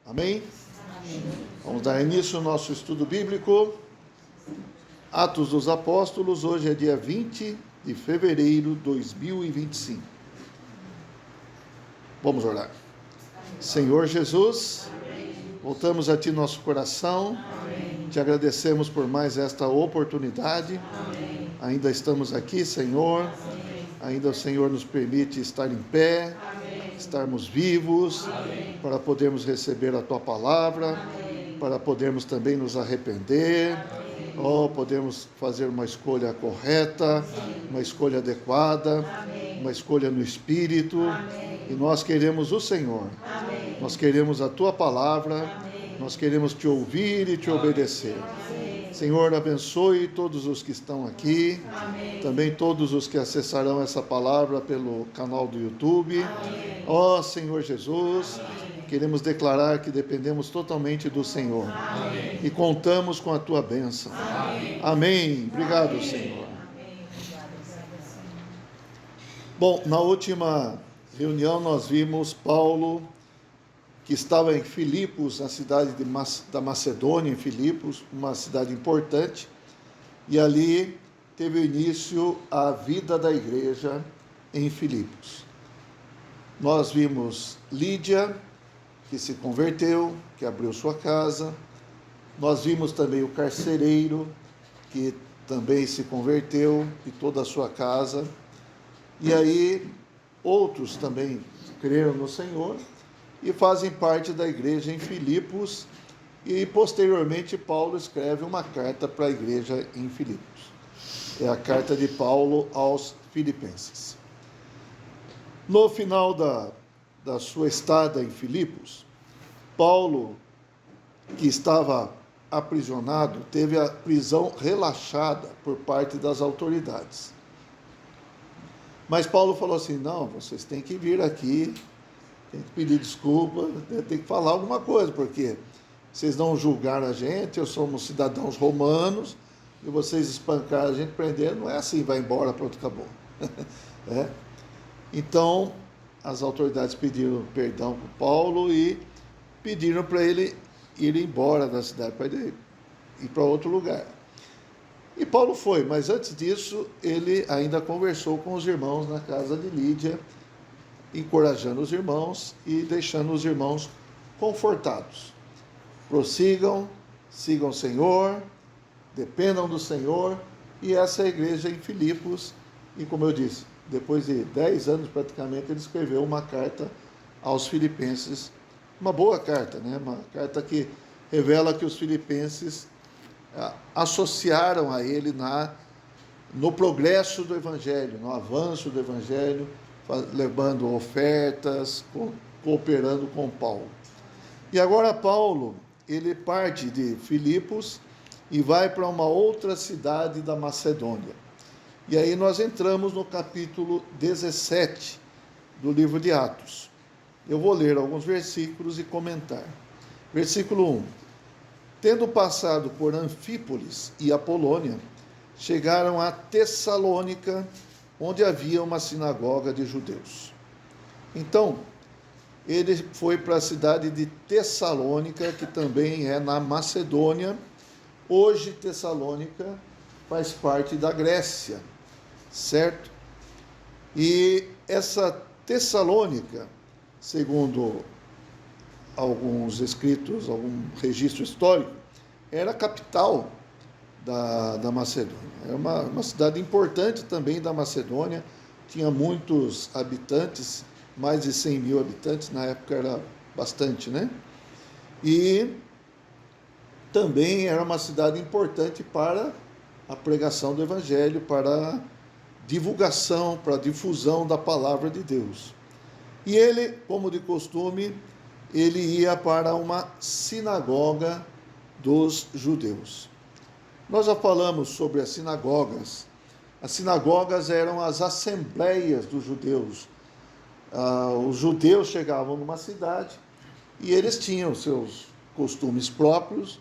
Amém? Vamos dar início ao nosso estudo bíblico. Atos dos Apóstolos, hoje é dia 20 de fevereiro de 2025. Vamos orar. Senhor Jesus, voltamos a Ti nosso coração. Te agradecemos por mais esta oportunidade. Ainda estamos aqui, Senhor. Ainda o Senhor nos permite estar em pé, estarmos vivos, para podermos receber a Tua palavra, para podermos também nos arrepender, podermos fazer uma escolha correta, uma escolha adequada, uma escolha no Espírito. E nós queremos o Senhor, nós queremos a Tua palavra, nós queremos Te ouvir e Te obedecer. Senhor, abençoe todos os que estão aqui, também todos os que acessarão essa palavra pelo canal do YouTube. Senhor Jesus, queremos declarar que dependemos totalmente do Senhor e contamos com a Tua bênção. Amém. Obrigado, Senhor. Bom, na última reunião nós vimos Paulo, que estava em Filipos, na cidade da Macedônia, em Filipos, uma cidade importante, e ali teve início a vida da igreja em Filipos. Nós vimos Lídia, que se converteu, que abriu sua casa. Nós vimos também o carcereiro, que também se converteu, e toda a sua casa. E aí, outros também creram no Senhor e fazem parte da igreja em Filipos, e posteriormente Paulo escreve uma carta para a igreja em Filipos. É a carta de Paulo aos Filipenses. No final da sua estada em Filipos, Paulo, que estava aprisionado, teve a prisão relaxada por parte das autoridades. Mas Paulo falou assim: não, vocês têm que vir aqui, tem que pedir desculpa, tem que falar alguma coisa, porque vocês não julgaram a gente, eu somos cidadãos romanos, e vocês espancaram a gente, prenderam, não é assim, vai embora, pronto, acabou. Então, as autoridades pediram perdão para Paulo e pediram para ele ir embora da cidade, para ele ir para outro lugar. E Paulo foi, mas antes disso, ele ainda conversou com os irmãos na casa de Lídia, encorajando os irmãos e deixando os irmãos confortados. Prossigam, sigam o Senhor, dependam do Senhor, e essa é a igreja em Filipos. E como eu disse, depois de 10 anos praticamente, ele escreveu uma carta aos filipenses, uma boa carta, né? Uma carta que revela que os filipenses associaram a ele no progresso do Evangelho, no avanço do Evangelho, levando ofertas, cooperando com Paulo. E agora Paulo, ele parte de Filipos e vai para uma outra cidade da Macedônia. E aí nós entramos no capítulo 17 do livro de Atos. Eu vou ler alguns versículos e comentar. Versículo 1. Tendo passado por Anfípolis e Apolônia, chegaram a Tessalônica, onde havia uma sinagoga de judeus. Então, ele foi para a cidade de Tessalônica, que também é na Macedônia. Hoje, Tessalônica faz parte da Grécia, certo? E essa Tessalônica, segundo alguns escritos, algum registro histórico, era a capital da Macedônia. É uma cidade importante também da Macedônia, tinha muitos habitantes, mais de 100 mil habitantes, na época era bastante, né? E também era uma cidade importante para a pregação do Evangelho, para a divulgação, para a difusão da palavra de Deus. E ele, como de costume, ele ia para uma sinagoga dos judeus. Nós já falamos sobre as sinagogas. As sinagogas eram as assembleias dos judeus. Os judeus chegavam numa cidade e eles tinham seus costumes próprios,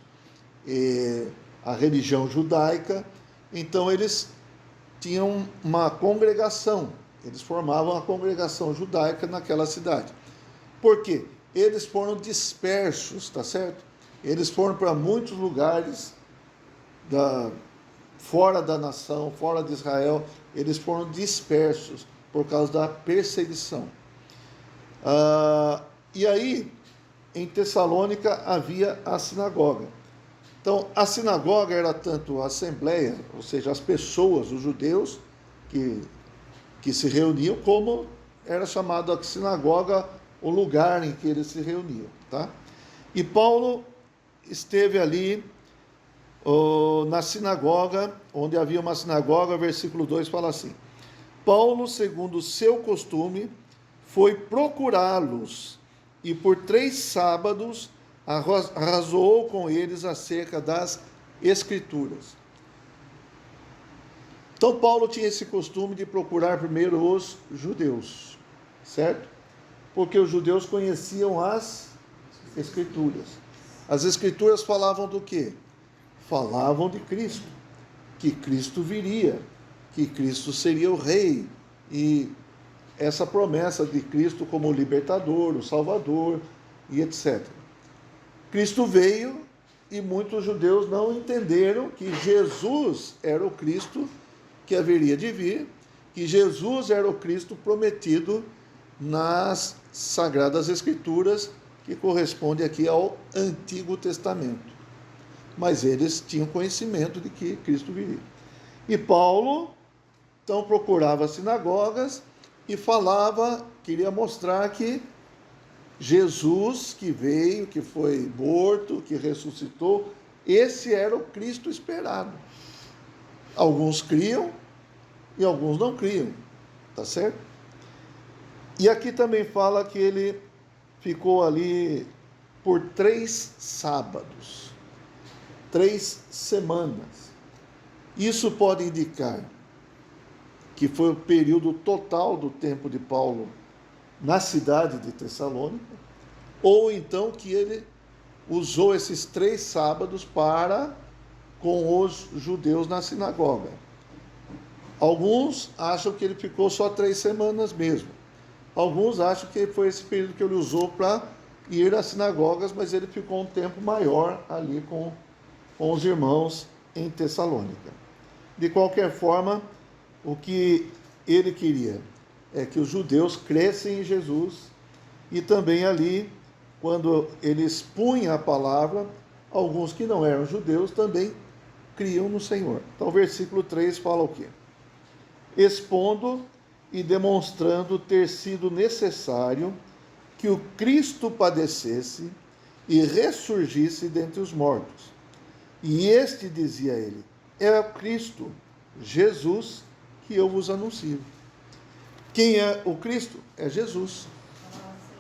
a religião judaica, então eles tinham uma congregação, eles formavam a congregação judaica naquela cidade. Por quê? eles foram dispersos, tá certo? Eles foram para muitos lugares fora da nação, fora de Israel, eles foram dispersos por causa da perseguição. E aí, em Tessalônica havia a sinagoga. Então, a sinagoga era tanto a assembleia, ou seja, as pessoas, os judeus que se reuniam, como era chamado a sinagoga, o lugar em que eles se reuniam. Tá? E Paulo esteve ali na sinagoga, onde havia uma sinagoga, versículo 2 fala assim: Paulo, segundo o seu costume, foi procurá-los e por 3 sábados arrazoou com eles acerca das Escrituras. Então Paulo tinha esse costume de procurar primeiro os judeus, certo? Porque os judeus conheciam as Escrituras. As Escrituras falavam do quê? Falavam de Cristo, que Cristo viria, que Cristo seria o rei, e essa promessa de Cristo como o libertador, o salvador, e etc. Cristo veio e muitos judeus não entenderam que Jesus era o Cristo que haveria de vir, que Jesus era o Cristo prometido nas Sagradas Escrituras, que corresponde aqui ao Antigo Testamento. Mas eles tinham conhecimento de que Cristo viria. E Paulo, então, procurava sinagogas e falava, queria mostrar que Jesus que veio, que foi morto, que ressuscitou, esse era o Cristo esperado. Alguns criam e alguns não criam, tá certo? E aqui também fala que ele ficou ali por 3 sábados, 3 semanas. Isso pode indicar que foi o período total do tempo de Paulo na cidade de Tessalônica, ou então que ele usou esses 3 sábados para com os judeus na sinagoga. Alguns acham que ele ficou só 3 semanas mesmo. Alguns acham que foi esse período que ele usou para ir às sinagogas, mas ele ficou um tempo maior ali com os irmãos em Tessalônica. De qualquer forma, o que ele queria é que os judeus crescem em Jesus, e também ali, quando ele expunha a palavra, alguns que não eram judeus também criam no Senhor. Então o versículo 3 fala o quê? Expondo e demonstrando ter sido necessário que o Cristo padecesse e ressurgisse dentre os mortos. E este, dizia ele, é o Cristo, Jesus, que eu vos anuncio. Quem é o Cristo? É Jesus.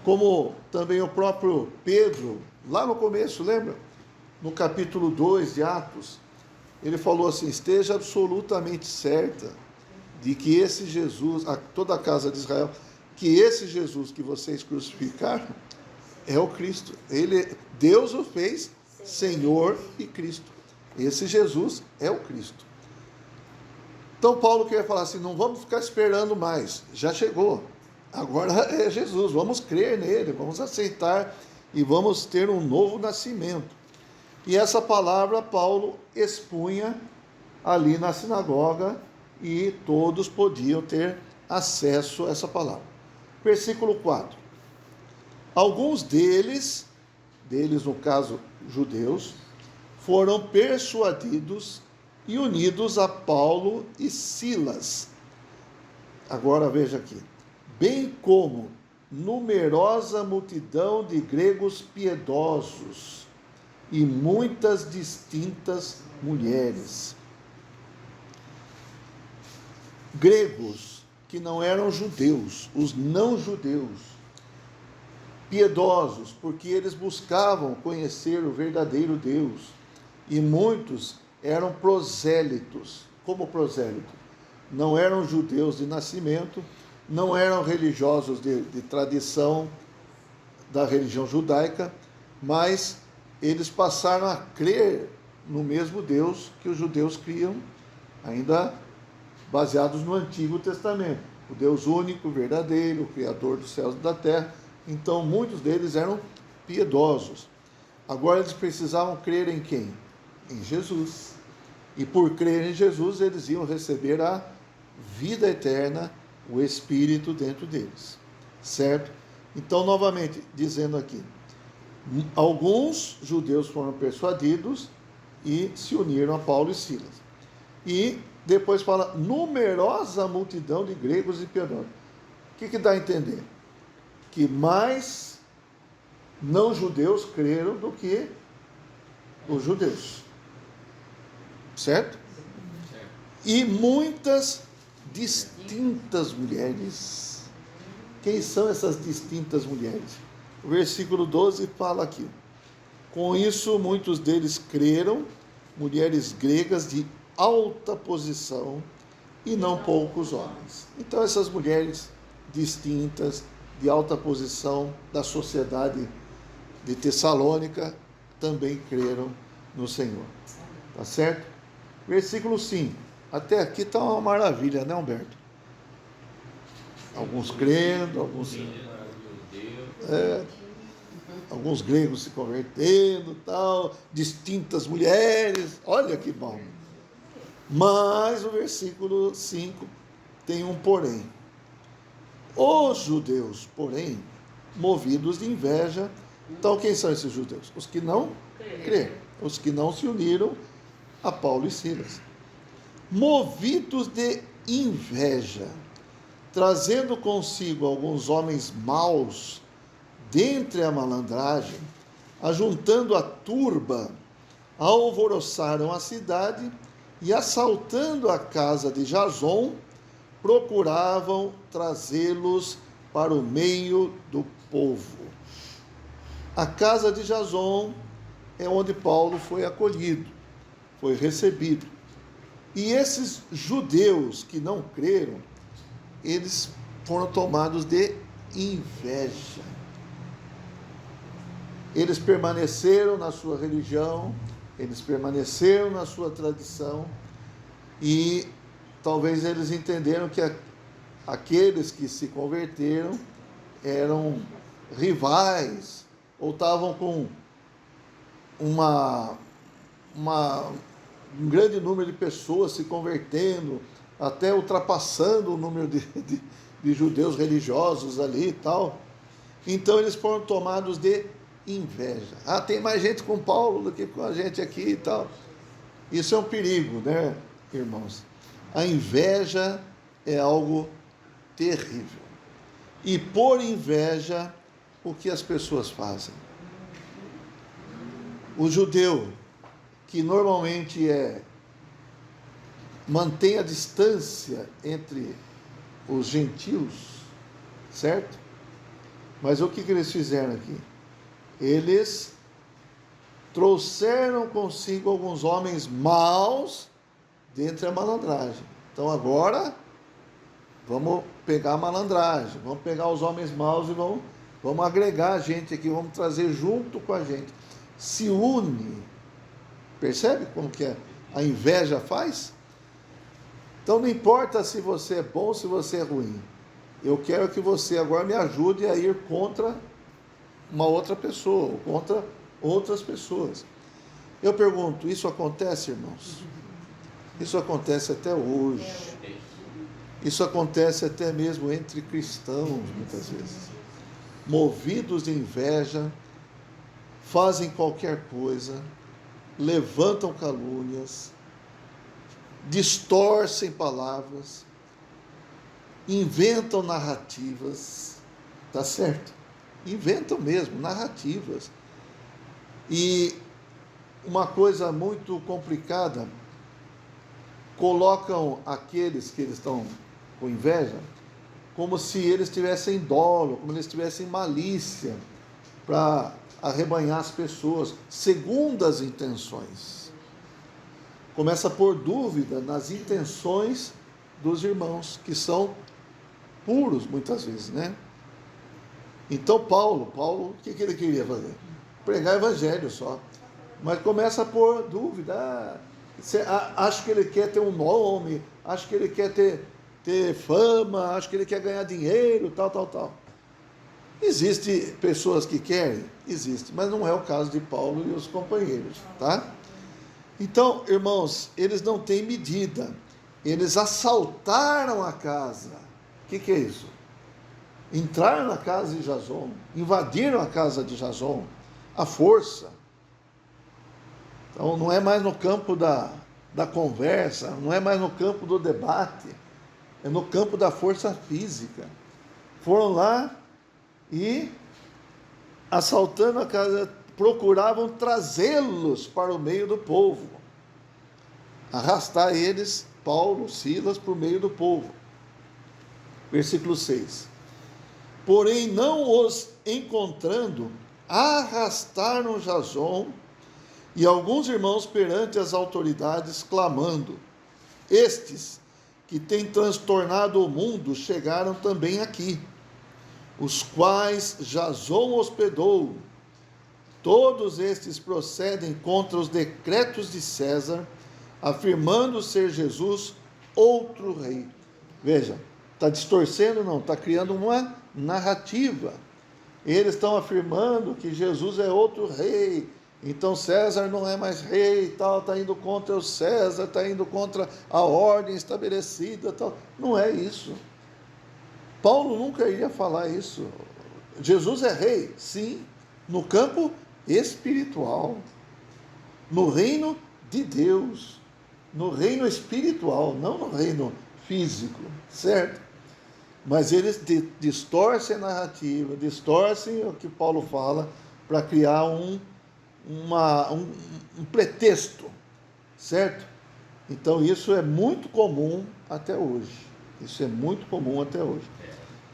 Como também o próprio Pedro, lá no começo, lembra? No capítulo 2 de Atos, ele falou assim: esteja absolutamente certa de que esse Jesus, a toda a casa de Israel, que esse Jesus que vocês crucificaram é o Cristo. Deus o fez Senhor e Cristo. Esse Jesus é o Cristo. Então Paulo queria falar assim: não vamos ficar esperando mais, já chegou, agora é Jesus, vamos crer nele, vamos aceitar e vamos ter um novo nascimento. E essa palavra Paulo expunha ali na sinagoga e todos podiam ter acesso a essa palavra. Versículo 4. Alguns deles no caso judeus, foram persuadidos e unidos a Paulo e Silas. Agora veja aqui. Bem como numerosa multidão de gregos piedosos e muitas distintas mulheres. Gregos que não eram judeus, os não-judeus, piedosos, porque eles buscavam conhecer o verdadeiro Deus, e muitos eram prosélitos. Como prosélito? Não eram judeus de nascimento, não eram religiosos de tradição da religião judaica, mas eles passaram a crer no mesmo Deus que os judeus criam, ainda baseados no Antigo Testamento. O Deus único, verdadeiro, o Criador dos céus e da terra, Então, muitos deles eram piedosos. Agora, eles precisavam crer em quem? Em Jesus. E por crer em Jesus, eles iam receber a vida eterna, o Espírito dentro deles. Certo? Então, novamente, dizendo aqui, alguns judeus foram persuadidos e se uniram a Paulo e Silas. E depois fala, numerosa multidão de gregos e piedosos. O que dá a entender? Que mais não-judeus creram do que os judeus. Certo? E muitas distintas mulheres. Quem são essas distintas mulheres? O versículo 12 fala aqui. Com isso, muitos deles creram, mulheres gregas de alta posição, e não poucos homens. Então, essas mulheres distintas, de alta posição da sociedade de Tessalônica, também creram no Senhor. Tá certo? Versículo 5. Até aqui está uma maravilha, né, Humberto? Alguns crendo, alguns gregos se convertendo, tal, distintas mulheres, olha que bom. Mas o versículo 5 tem um porém. Os judeus, porém, movidos de inveja, então quem são esses judeus? Os que não creram, os que não se uniram a Paulo e Silas. Movidos de inveja, trazendo consigo alguns homens maus, dentre a malandragem, ajuntando a turba, alvoroçaram a cidade e, assaltando a casa de Jason, procuravam trazê-los para o meio do povo. A casa de Jason é onde Paulo foi acolhido, foi recebido. E esses judeus que não creram, eles foram tomados de inveja. Eles permaneceram na sua religião, eles permaneceram na sua tradição, e talvez eles entenderam que aqueles que se converteram eram rivais, ou estavam com um grande número de pessoas se convertendo, até ultrapassando o número de judeus religiosos ali e tal. Então eles foram tomados de inveja. Ah, tem mais gente com Paulo do que com a gente aqui e tal. Isso é um perigo, né, irmãos? A inveja é algo terrível. E por inveja, o que as pessoas fazem? O judeu, que normalmente mantém a distância entre os gentios, certo? Mas o que eles fizeram aqui? Eles trouxeram consigo alguns homens maus dentre a malandragem. Então agora, vamos pegar a malandragem, vamos pegar os homens maus e vamos agregar a gente aqui, vamos trazer junto com a gente. Se une. Percebe como que a inveja faz? Então não importa se você é bom ou se você é ruim. Eu quero que você agora me ajude a ir contra uma outra pessoa, ou contra outras pessoas. Eu pergunto, isso acontece, irmãos? Isso acontece até hoje. Isso acontece até mesmo entre cristãos, muitas vezes. Movidos de inveja, fazem qualquer coisa, levantam calúnias, distorcem palavras, inventam narrativas, tá certo? Inventam mesmo narrativas. E uma coisa muito complicada, colocam aqueles que eles estão com inveja como se eles tivessem dolo, como se eles tivessem malícia para arrebanhar as pessoas, segundo as intenções. Começa a pôr dúvida nas intenções dos irmãos, que são puros muitas vezes, né? Então Paulo, o que ele queria fazer? Pregar evangelho só. Mas começa a pôr dúvida. Acho que ele quer ter um nome, acho que ele quer ter fama, acho que ele quer ganhar dinheiro, tal. Existem pessoas que querem? Existe, mas não é o caso de Paulo e os companheiros, tá? Então, irmãos, eles não têm medida. Eles assaltaram a casa. O que é isso? Entraram na casa de Jason, invadiram a casa de Jason, à força. Então, não é mais no campo da conversa, não é mais no campo do debate, é no campo da força física. Foram lá e, assaltando a casa, procuravam trazê-los para o meio do povo, arrastar eles, Paulo, Silas, para o meio do povo. Versículo 6. Porém, não os encontrando, arrastaram Jason e alguns irmãos perante as autoridades, clamando: estes que têm transtornado o mundo chegaram também aqui, os quais Jason hospedou. Todos estes procedem contra os decretos de César, afirmando ser Jesus outro rei. Veja, está distorcendo? Não, está criando uma narrativa. Eles estão afirmando que Jesus é outro rei, então César não é mais rei e tal, está indo contra o César, está indo contra a ordem estabelecida, tal. Não é isso. Paulo nunca iria falar isso. Jesus é rei, sim, no campo espiritual, no reino de Deus, no reino espiritual, não no reino físico, certo? Mas eles distorcem a narrativa, distorcem o que Paulo fala para criar um pretexto, certo? Então isso é muito comum até hoje. Isso é muito comum até hoje.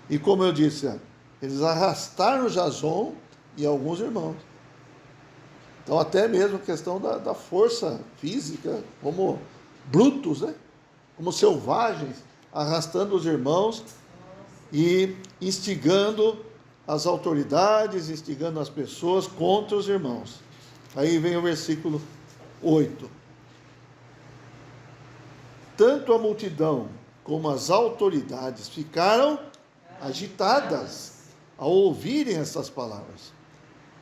E como eu disse, eles arrastaram Jason e alguns irmãos. Então até mesmo a questão da força física, como brutos, né? Como selvagens, arrastando os irmãos e instigando as autoridades, instigando as pessoas contra os irmãos. Aí vem o versículo 8. Tanto a multidão como as autoridades ficaram agitadas ao ouvirem essas palavras.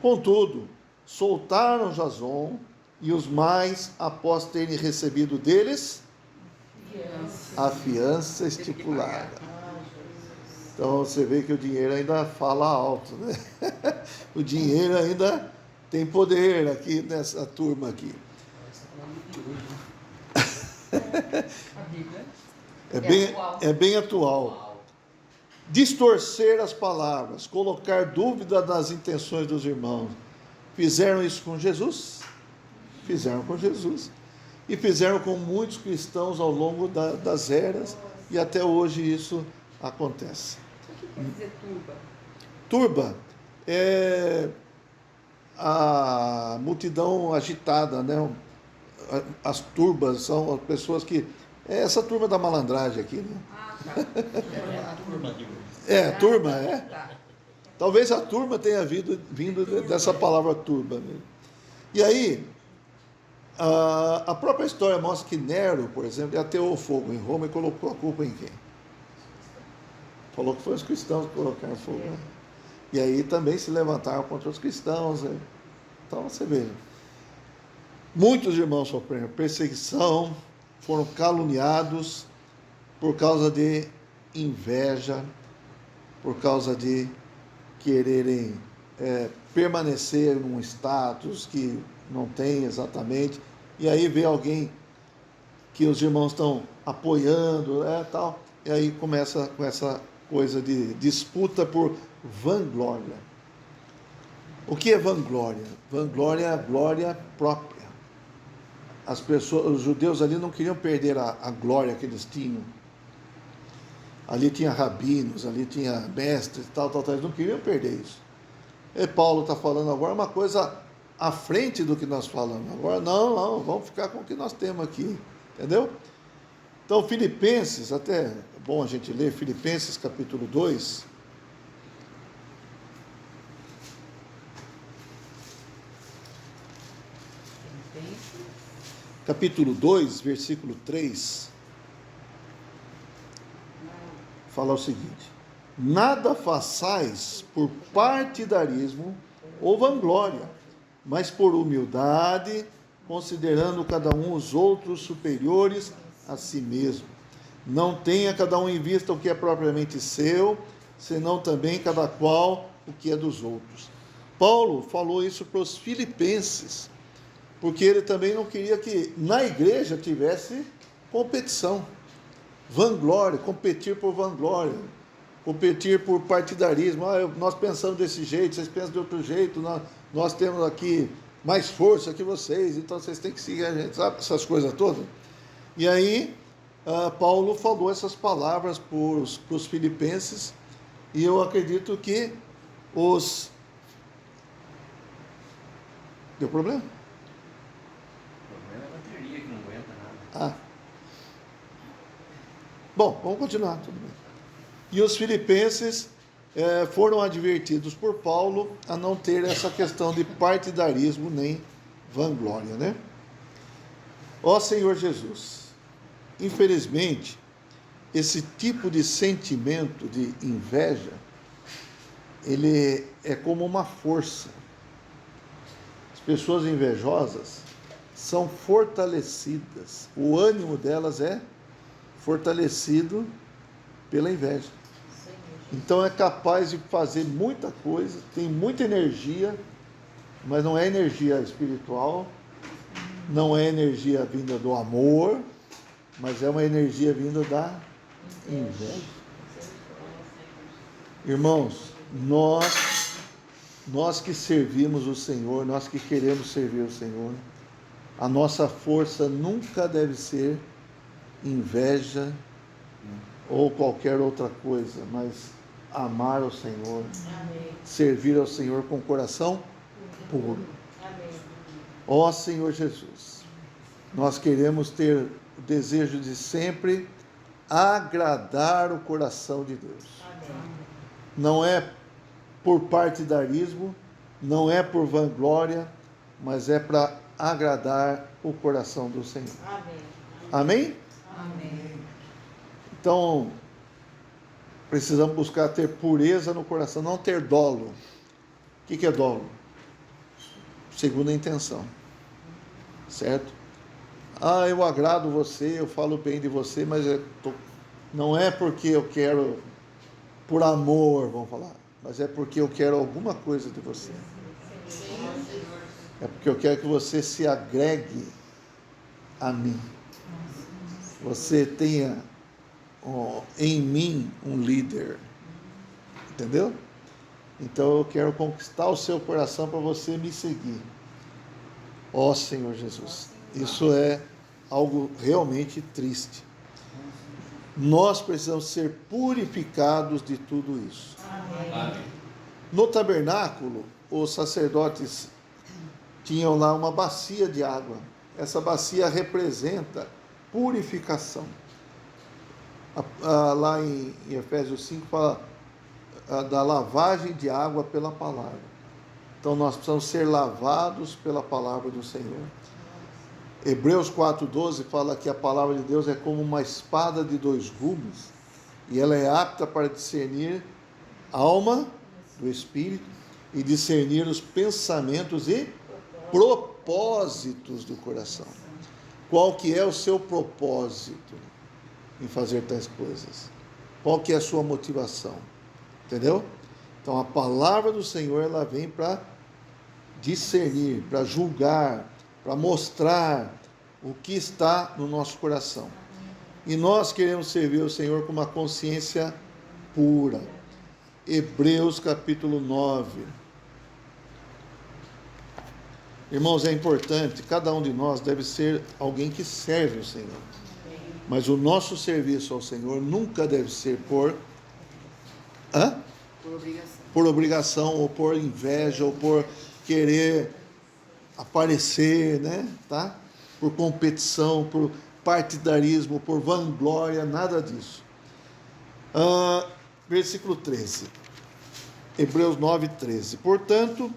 Contudo, soltaram Jason e os mais, após terem recebido deles a fiança estipulada. Então você vê que o dinheiro ainda fala alto, né? O dinheiro ainda tem poder aqui nessa turma aqui. É bem atual. Distorcer as palavras, colocar dúvida nas intenções dos irmãos. Fizeram isso com Jesus? Fizeram com Jesus. E fizeram com muitos cristãos ao longo das eras, e até hoje isso acontece. O que quer dizer turba? Turba é a multidão agitada, né? As turbas são as pessoas que... É essa turma da malandragem aqui, né? Ah, tá. A turma de hoje. Turma, é. Tá. Talvez a turma tenha vindo dessa palavra turba mesmo. E aí, a própria história mostra que Nero, por exemplo, ateou o fogo em Roma e colocou a culpa em quem? Falou que foi os cristãos que colocaram fogo, né? E aí também se levantaram contra os cristãos, né? Então você vê, muitos irmãos sofreram perseguição, foram caluniados por causa de inveja, por causa de quererem permanecer num status que não tem exatamente, e aí vê alguém que os irmãos estão apoiando, tal, e aí começa com essa coisa de disputa por vanglória. O que é vanglória? Vanglória é a glória própria. As pessoas, os judeus ali não queriam perder a glória que eles tinham. Ali tinha rabinos, ali tinha mestres, tal, eles não queriam perder isso. E Paulo está falando agora uma coisa à frente do que nós falamos. Agora, não, vamos ficar com o que nós temos aqui, entendeu? Então, Filipenses, até é bom a gente ler Filipenses capítulo 2. Capítulo 2, versículo 3, fala o seguinte: Nada façais por partidarismo ou vanglória, mas por humildade, considerando cada um os outros superiores a si mesmo. Não tenha cada um em vista o que é propriamente seu, senão também cada qual o que é dos outros. Paulo falou isso para os filipenses, porque ele também não queria que na igreja tivesse competição, vanglória, competir por vanglória, competir por partidarismo. Nós pensamos desse jeito, vocês pensam de outro jeito, nós temos aqui mais força que vocês, então vocês têm que seguir a gente, sabe? Essas coisas todas. E aí, Paulo falou essas palavras para os filipenses, e eu acredito que os... Deu problema? O problema é a bateria que não aguenta nada. Bom, vamos continuar, tudo bem. E os filipenses foram advertidos por Paulo a não ter essa questão de partidarismo nem vanglória, né? Ó Senhor Jesus, infelizmente, esse tipo de sentimento de inveja, ele é como uma força. As pessoas invejosas são fortalecidas, o ânimo delas é fortalecido pela inveja. Então é capaz de fazer muita coisa, tem muita energia, mas não é energia espiritual, não é energia vinda do amor, mas é uma energia vinda da inveja. Irmãos, nós que servimos o Senhor, nós que queremos servir o Senhor, a nossa força nunca deve ser inveja ou qualquer outra coisa, mas amar o Senhor, servir ao Senhor com coração puro. Ó Senhor Jesus, nós queremos ter o desejo de sempre agradar o coração de Deus. Não é por partidarismo, não é por vanglória, mas é para agradar o coração do Senhor. Amém? Amém. Então, precisamos buscar ter pureza no coração, não ter dolo. O que é dolo? Segunda intenção. Certo? Eu agrado você, eu falo bem de você, mas não é porque eu quero, por amor, vamos falar, mas é porque eu quero alguma coisa de você. É porque eu quero que você se agregue a mim. Você tenha em mim um líder. Entendeu? Então eu quero conquistar o seu coração para você me seguir. Ó Senhor Jesus, isso é algo realmente triste. Nós precisamos ser purificados de tudo isso. Amém. No tabernáculo, os sacerdotes tinham lá uma bacia de água. Essa bacia representa purificação. Lá em Efésios 5 fala da lavagem de água pela palavra. Então nós precisamos ser lavados pela palavra do Senhor. Hebreus 4,12 fala que a palavra de Deus é como uma espada de dois gumes, e ela é apta para discernir a alma do espírito e discernir os pensamentos e propósitos do coração. Qual que é o seu propósito em fazer tais coisas? Qual que é a sua motivação? Entendeu? Então a palavra do Senhor, ela vem para discernir, para julgar, para mostrar o que está no nosso coração. E nós queremos servir o Senhor com uma consciência pura. Hebreus capítulo 9. Irmãos, é importante, cada um de nós deve ser alguém que serve o Senhor. Mas o nosso serviço ao Senhor nunca deve ser por obrigação, ou por inveja, ou por querer aparecer, né? Tá? Por competição, por partidarismo, por vanglória, nada disso. Versículo 13. Hebreus 9, 13. Portanto,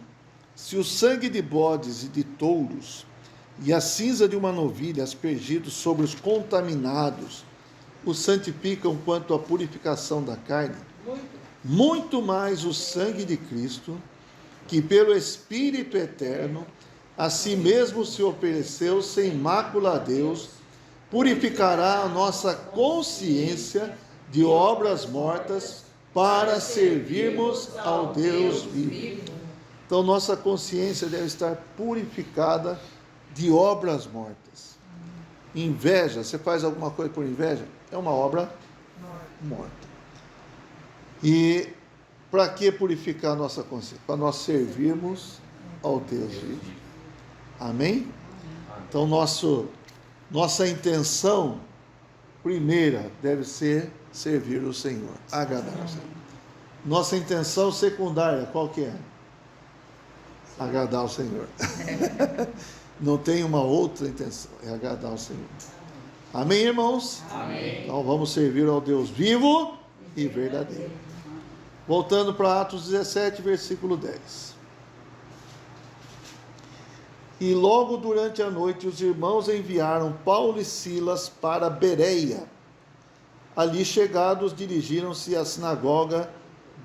se o sangue de bodes e de touros e a cinza de uma novilha aspergidos sobre os contaminados os santificam quanto à purificação da carne, muito mais o sangue de Cristo, que pelo Espírito eterno, a si mesmo se ofereceu sem mácula a Deus, purificará a nossa consciência de obras mortas para servirmos ao Deus vivo. Então, nossa consciência deve estar purificada de obras mortas. Inveja, você faz alguma coisa por inveja? É uma obra morta. E para que purificar a nossa consciência? Para nós servirmos ao Deus vivo. Amém? Então, nossa intenção primeira deve ser servir o Senhor, agradar o Senhor. Nossa intenção secundária, qual que é? Agradar o Senhor. Não tem uma outra intenção, é agradar o Senhor. Amém, irmãos? Amém. Então vamos servir ao Deus vivo e verdadeiro. Voltando para Atos 17, versículo 10. E logo durante a noite os irmãos enviaram Paulo e Silas para Bereia. Ali chegados, dirigiram-se à sinagoga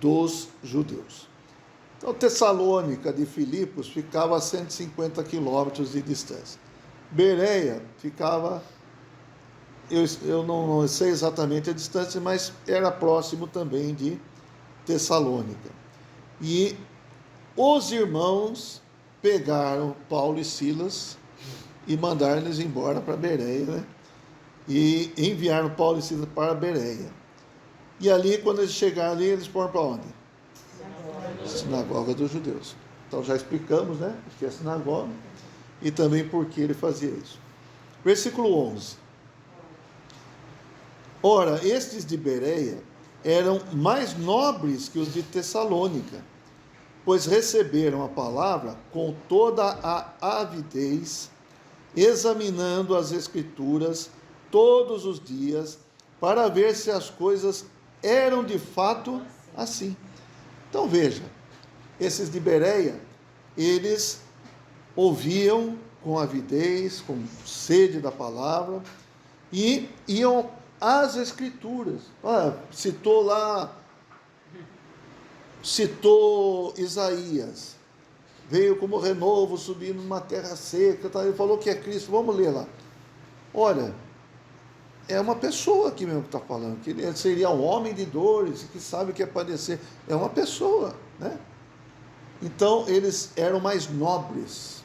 dos judeus. Então, Tessalônica de Filipos ficava a 150 quilômetros de distância. Bereia ficava, eu não sei exatamente a distância, mas era próximo também de Tessalônica. E os irmãos pegaram Paulo e Silas e mandaram eles embora para Bereia, né? E enviaram Paulo e Silas para Bereia. E ali, quando eles chegaram ali, eles foram para onde? Sinagoga dos judeus. Então já explicamos, né? O que é sinagoga e também por que ele fazia isso. Versículo 11. Ora, estes de Bereia eram mais nobres que os de Tessalônica, pois receberam a palavra com toda a avidez, examinando as Escrituras todos os dias, para ver se as coisas eram de fato assim. Então veja, esses de Bereia, eles ouviam com avidez, com sede da palavra, e iam às Escrituras. Citou Isaías, veio como renovo subindo numa terra seca, ele falou que é Cristo, vamos ler lá. Olha, é uma pessoa aqui mesmo que está falando, que ele seria um homem de dores, que sabe o que é padecer. É uma pessoa, né? Então, eles eram mais nobres,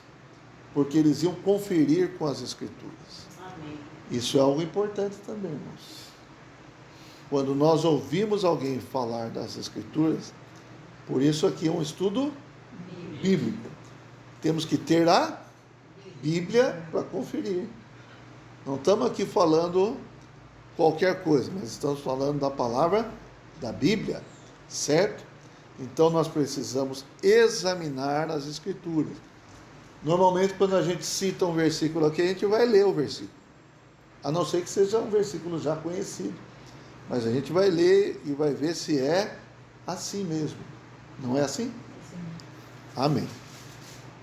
porque eles iam conferir com as Escrituras. Amém. Isso é algo importante também, irmãos. Quando nós ouvimos alguém falar das Escrituras, por isso aqui é um estudo bíblico. Temos que ter a Bíblia para conferir. Não estamos aqui falando qualquer coisa, mas estamos falando da palavra da Bíblia, certo? Então nós precisamos examinar as Escrituras. Normalmente, quando a gente cita um versículo aqui, a gente vai ler o versículo, a não ser que seja um versículo já conhecido, mas a gente vai ler e vai ver se é assim mesmo. Não é assim? Amém.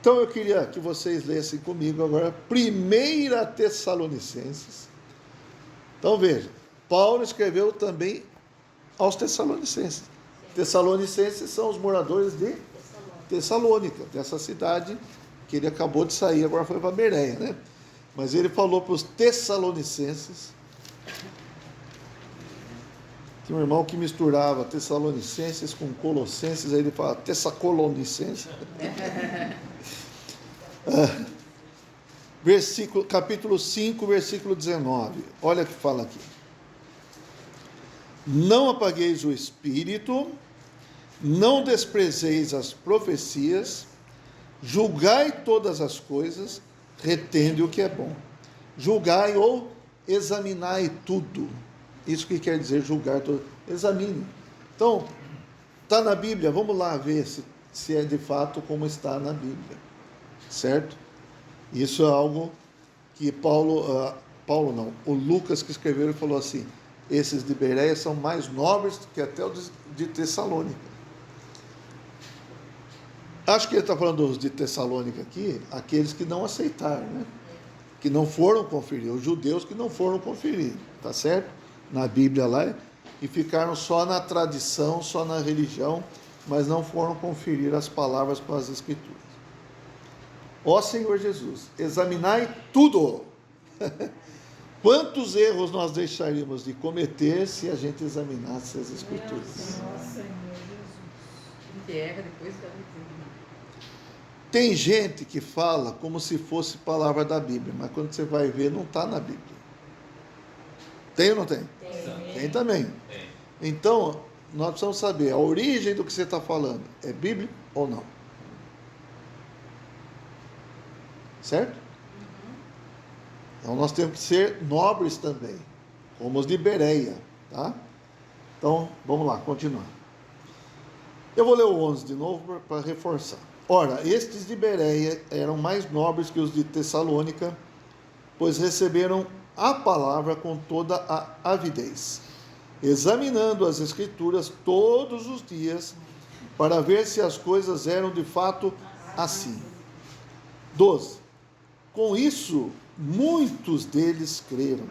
Então eu queria que vocês lessem comigo agora 1 Tessalonicenses. Então veja, Paulo escreveu também aos Tessalonicenses. Tessalonicenses são os moradores de Tessalônica, dessa cidade que ele acabou de sair, agora foi para Bereia, né? Mas ele falou para os Tessalonicenses. Tinha um irmão que misturava Tessalonicenses com Colossenses, aí ele fala Tessacolonicenses. Capítulo 5, versículo 19. Olha o que fala aqui. Não apagueis o espírito, não desprezeis as profecias, julgai todas as coisas, retende o que é bom. Julgai ou examinai tudo. Isso que quer dizer julgar tudo. Examine. Então, está na Bíblia, vamos lá ver se é de fato como está na Bíblia. Certo? Isso é algo que o Lucas que escreveu, ele falou assim, esses de Bereia são mais nobres que até os de Tessalônica. Acho que ele está falando dos de Tessalônica aqui, aqueles que não aceitaram, né? Que não foram conferir, os judeus que não foram conferir, tá certo? Na Bíblia lá, e ficaram só na tradição, só na religião, mas não foram conferir as palavras com as Escrituras. Ó Senhor Jesus, examinai tudo. Quantos erros nós deixaríamos de cometer se a gente examinasse as Escrituras? Nossa, Senhor Jesus. A gente erra depois da vida. Tem gente que fala como se fosse palavra da Bíblia, mas quando você vai ver, não está na Bíblia. Tem ou não tem? Tem também. Tem. Então, nós precisamos saber a origem do que você está falando. É bíblico ou não? Certo? Então, nós temos que ser nobres também, como os de Bereia, tá? Então, vamos lá, continuar. Eu vou ler o 11 de novo para reforçar. Ora, estes de Bereia eram mais nobres que os de Tessalônica, pois receberam a palavra com toda a avidez, examinando as Escrituras todos os dias, para ver se as coisas eram de fato assim. 12. Com isso, muitos deles creram.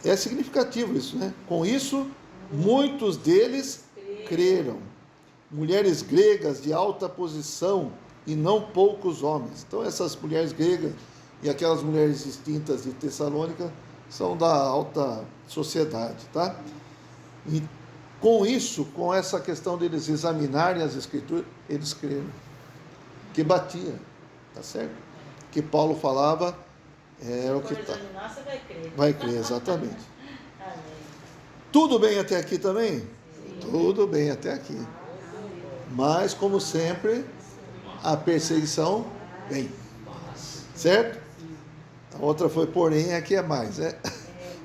É significativo isso, né? Com isso, muitos deles creram. Mulheres gregas de alta posição e não poucos homens. Então, essas mulheres gregas e aquelas mulheres distintas de Tessalônica são da alta sociedade, tá? E com isso, com essa questão deles examinarem as Escrituras, eles creram. Que batia, tá certo? Que Paulo falava é o que está. Você vai crer. Vai crer, exatamente. Amém. Tudo bem até aqui também? Sim. Tudo bem até aqui. Mas, como sempre, a perseguição vem. Certo? A outra foi, porém, aqui é mais, né?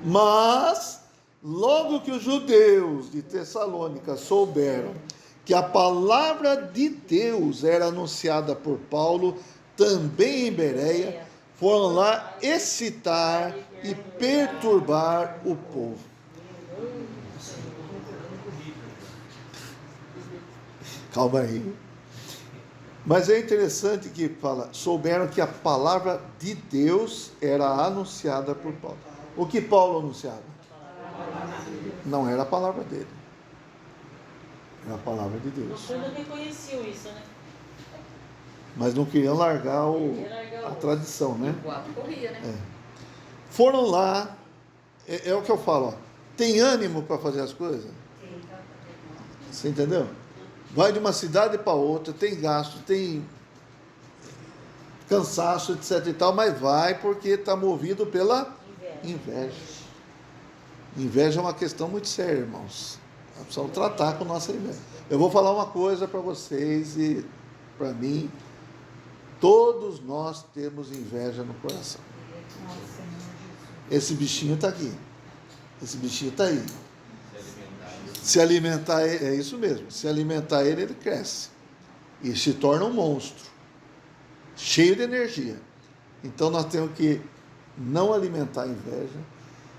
Mas, logo que os judeus de Tessalônica souberam que a palavra de Deus era anunciada por Paulo, também em Bereia, foram lá excitar e perturbar o povo. Calma aí. Mas é interessante que fala, souberam que a palavra de Deus era anunciada por Paulo. O que Paulo anunciava? Não era a palavra dele. Era a palavra de Deus. Vocês não reconheciam isso, né? Mas não queriam largar a tradição, né? O boato corria, né? Foram lá, é o que eu falo, ó, tem ânimo para fazer as coisas? Você entendeu? Vai de uma cidade para outra, tem gasto, tem cansaço, etc e tal, mas vai porque está movido pela inveja. Inveja é uma questão muito séria, irmãos. Nós precisamos tratar com nossa inveja. Eu vou falar uma coisa para vocês e para mim, todos nós temos inveja no coração. Nossa, Senhor Jesus. Esse bichinho está aqui. Esse bichinho está aí. Se alimentar. Se alimentar ele, é isso mesmo. Se alimentar ele, ele cresce. E se torna um monstro. Cheio de energia. Então nós temos que não alimentar a inveja.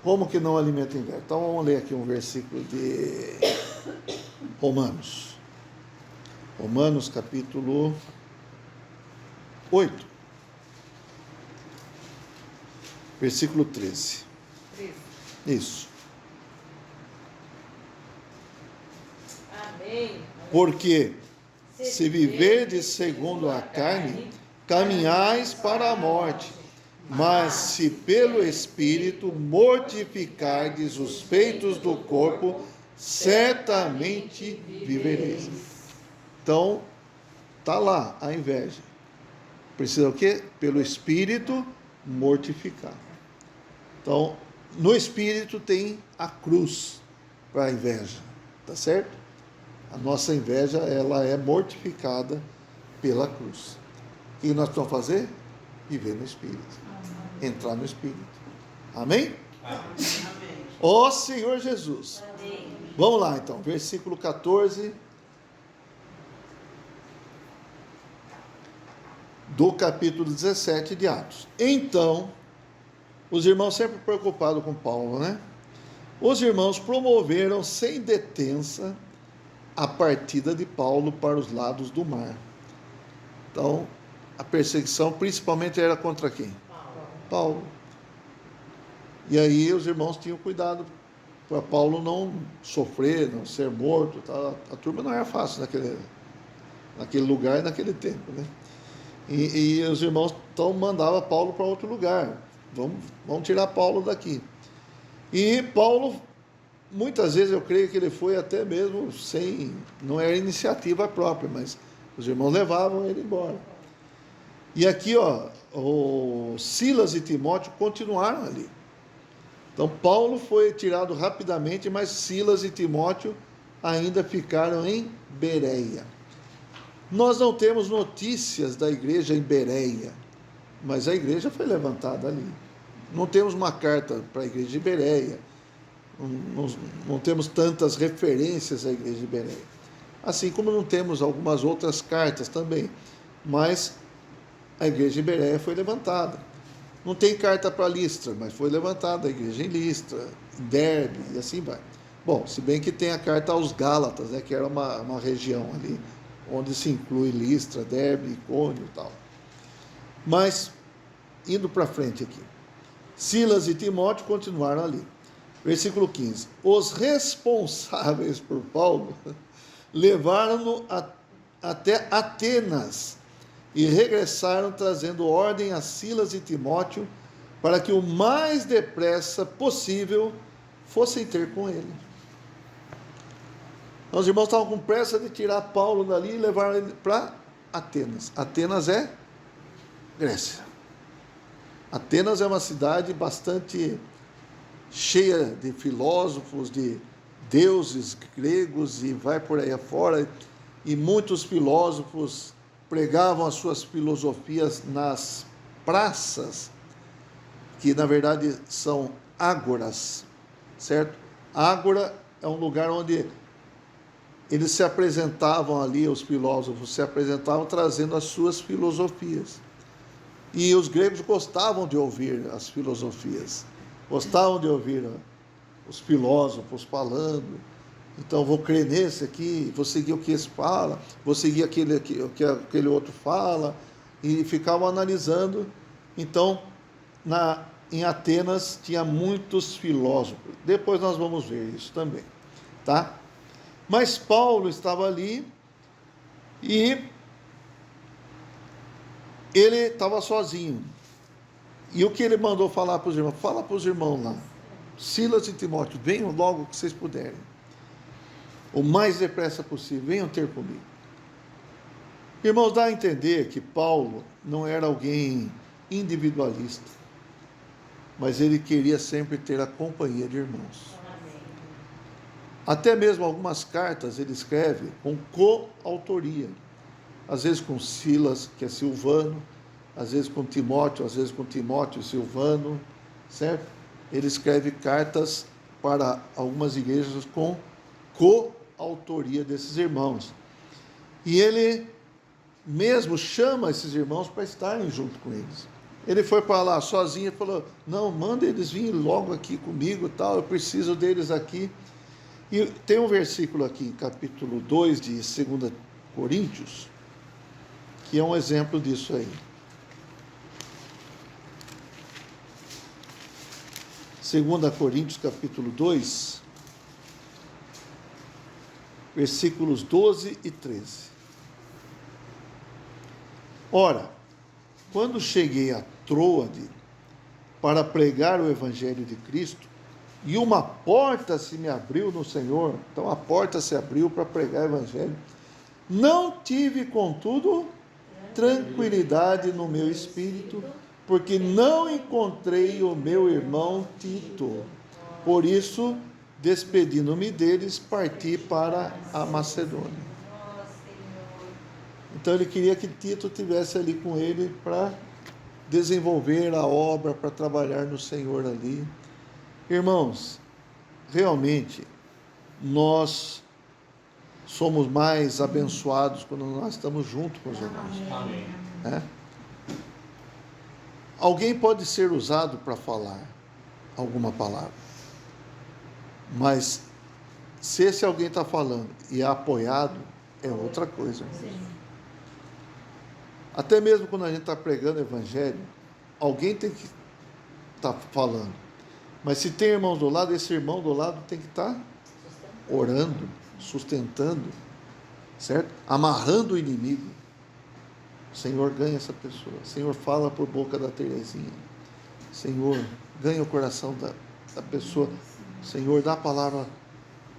Como que não alimenta a inveja? Então vamos ler aqui um versículo de Romanos. Romanos capítulo 8. Versículo 13. 13. Isso. Amém. Porque se viverdes segundo a carne, caminhais para a morte. Mas se pelo Espírito mortificardes os feitos do corpo, certamente vivereis. Então, está lá a inveja. Precisa o quê? Pelo Espírito mortificar. Então, no Espírito tem a cruz para a inveja. Tá certo? A nossa inveja, ela é mortificada pela cruz. O que nós precisamos fazer? Viver no Espírito. Entrar no Espírito. Amém? Amém. Ó Senhor Jesus. Amém. Vamos lá então, versículo 14 do capítulo 17 de Atos. Então, os irmãos sempre preocupados com Paulo, né? Os irmãos promoveram sem detença a partida de Paulo para os lados do mar. Então, a perseguição principalmente era contra quem? Paulo. E aí os irmãos tinham cuidado para Paulo não sofrer, não ser morto. Tá? A turma não era fácil naquele lugar e naquele tempo, né? E os irmãos então mandavam Paulo para outro lugar. Vamos tirar Paulo daqui. E Paulo, muitas vezes eu creio que ele foi até mesmo não era iniciativa própria, mas os irmãos levavam ele embora. E aqui, o Silas e Timóteo continuaram ali. Então Paulo foi tirado rapidamente, mas Silas e Timóteo ainda ficaram em Bereia. Nós não temos notícias da igreja em Bereia, mas a igreja foi levantada ali. Não temos uma carta para a igreja de Bereia, não temos tantas referências à igreja de Bereia. Assim como não temos algumas outras cartas também, mas a igreja de Bereia foi levantada. Não tem carta para Listra, mas foi levantada a igreja em Listra, em Derbe, e assim vai. Bom, se bem que tem a carta aos Gálatas, né, que era uma região ali, onde se inclui Listra, Derbe, Icônio e tal. Mas, indo para frente aqui, Silas e Timóteo continuaram ali. Versículo 15. Os responsáveis por Paulo levaram-no até Atenas e regressaram trazendo ordem a Silas e Timóteo para que o mais depressa possível fossem ter com ele. Os irmãos estavam com pressa de tirar Paulo dali e levar ele para Atenas. Atenas é Grécia. Atenas é uma cidade bastante cheia de filósofos, de deuses gregos e vai por aí afora. E muitos filósofos pregavam as suas filosofias nas praças, que na verdade são ágoras, certo? Ágora é um lugar onde eles se apresentavam ali, os filósofos se apresentavam trazendo as suas filosofias. E os gregos gostavam de ouvir as filosofias, gostavam de ouvir os filósofos falando. Então, vou crer nesse aqui, vou seguir o que esse fala, vou seguir o que aquele outro fala, e ficavam analisando. Então, em Atenas tinha muitos filósofos. Depois nós vamos ver isso também, tá? Mas Paulo estava ali e ele estava sozinho. E o que ele mandou falar para os irmãos? Fala para os irmãos lá, Silas e Timóteo, venham logo que vocês puderem. O mais depressa possível, venham ter comigo. Irmãos, dá a entender que Paulo não era alguém individualista, mas ele queria sempre ter a companhia de irmãos. Até mesmo algumas cartas ele escreve com coautoria, às vezes com Silas, que é Silvano, às vezes com Timóteo, às vezes com Timóteo e Silvano, certo? Ele escreve cartas para algumas igrejas com coautoria desses irmãos. E ele mesmo chama esses irmãos para estarem junto com eles. Ele foi para lá sozinho e falou, não, manda eles virem logo aqui comigo, tal, eu preciso deles aqui. E tem um versículo aqui, capítulo 2 de 2 Coríntios, que é um exemplo disso aí. 2 Coríntios, capítulo 2, versículos 12 e 13. Ora, quando cheguei a Troade para pregar o Evangelho de Cristo, e uma porta se me abriu no Senhor, então a porta se abriu para pregar o Evangelho, não tive, contudo, tranquilidade no meu espírito, porque não encontrei o meu irmão Tito. Por isso, despedindo-me deles, parti para a Macedônia. Então ele queria que Tito estivesse ali com ele para desenvolver a obra, para trabalhar no Senhor ali. Irmãos, realmente, nós somos mais abençoados quando nós estamos juntos com os irmãos. Amém. Né? Alguém pode ser usado para falar alguma palavra, mas se esse alguém está falando e é apoiado, é outra coisa. Até mesmo quando a gente está pregando o Evangelho, alguém tem que estar falando. Mas se tem irmãos do lado, esse irmão do lado tem que estar orando, sustentando, certo? Amarrando o inimigo. Senhor, ganha essa pessoa. Senhor, fala por boca da Terezinha. Senhor, ganha o coração da pessoa. Senhor, dá a palavra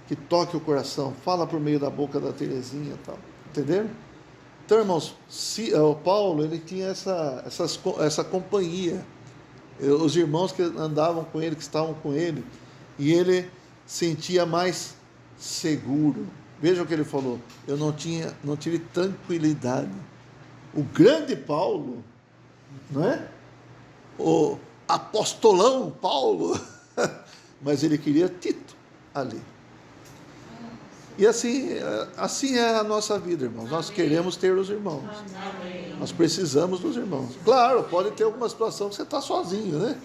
que toque o coração. Fala por meio da boca da Terezinha e tal. Entenderam? Então, irmãos, o Paulo, ele tinha essa companhia. Os irmãos que andavam com ele, que estavam com ele, e ele sentia mais seguro. Veja o que ele falou: eu não tive tranquilidade. O grande Paulo, não é? O apostolão Paulo, mas ele queria Tito ali. E assim é a nossa vida, irmãos. Nós queremos ter os irmãos. Nós precisamos dos irmãos. Claro, pode ter alguma situação que você está sozinho, né?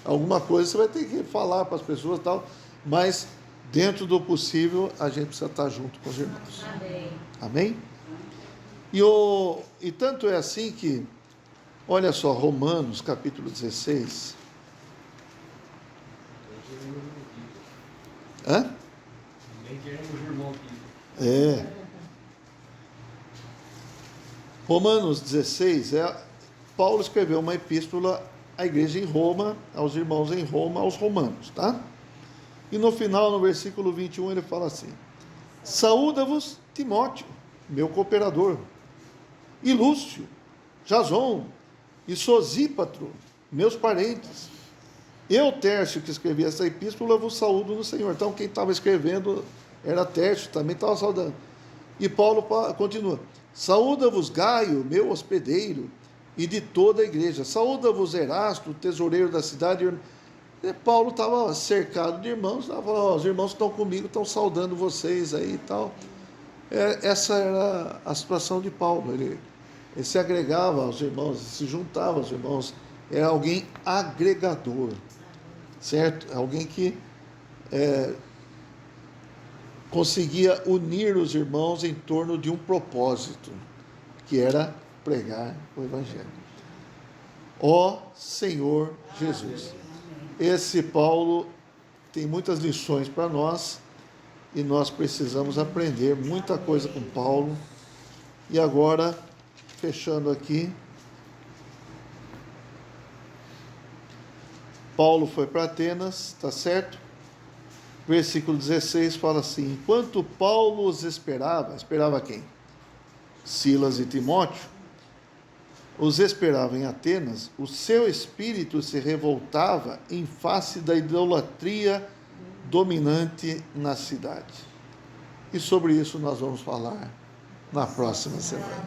Alguma coisa você vai ter que falar para as pessoas e tal, mas dentro do possível a gente precisa estar junto com os irmãos. Amém? E tanto é assim que, olha só, Romanos capítulo 16. Hã? Nem queremos irmão aqui. É. Romanos 16, Paulo escreveu uma epístola à igreja em Roma, aos irmãos em Roma, aos romanos, tá? E no final, no versículo 21, ele fala assim: saúda-vos Timóteo, meu cooperador, e Lúcio, Jason e Sosípatro, meus parentes. Eu, Tércio, que escrevi essa epístola, vos saúdo no Senhor. Então, quem estava escrevendo era Tércio, também estava saudando. E Paulo continua: saúda-vos Gaio, meu hospedeiro, e de toda a igreja. Saúda-vos Erasto, tesoureiro da cidade. E Paulo estava cercado de irmãos, falando: os irmãos que estão comigo estão saudando vocês aí e tal. Essa era a situação de Paulo. Ele se agregava aos irmãos, se juntava aos irmãos. É alguém agregador, certo? É alguém que conseguia unir os irmãos em torno de um propósito, que era pregar o Evangelho. Ó Senhor Jesus! Esse Paulo tem muitas lições para nós e nós precisamos aprender muita coisa com Paulo. E agora, fechando aqui, Paulo foi para Atenas, tá certo? Versículo 16 fala assim: enquanto Paulo os esperava quem? Silas e Timóteo, os esperava em Atenas, o seu espírito se revoltava em face da idolatria dominante na cidade. E sobre isso nós vamos falar na próxima semana.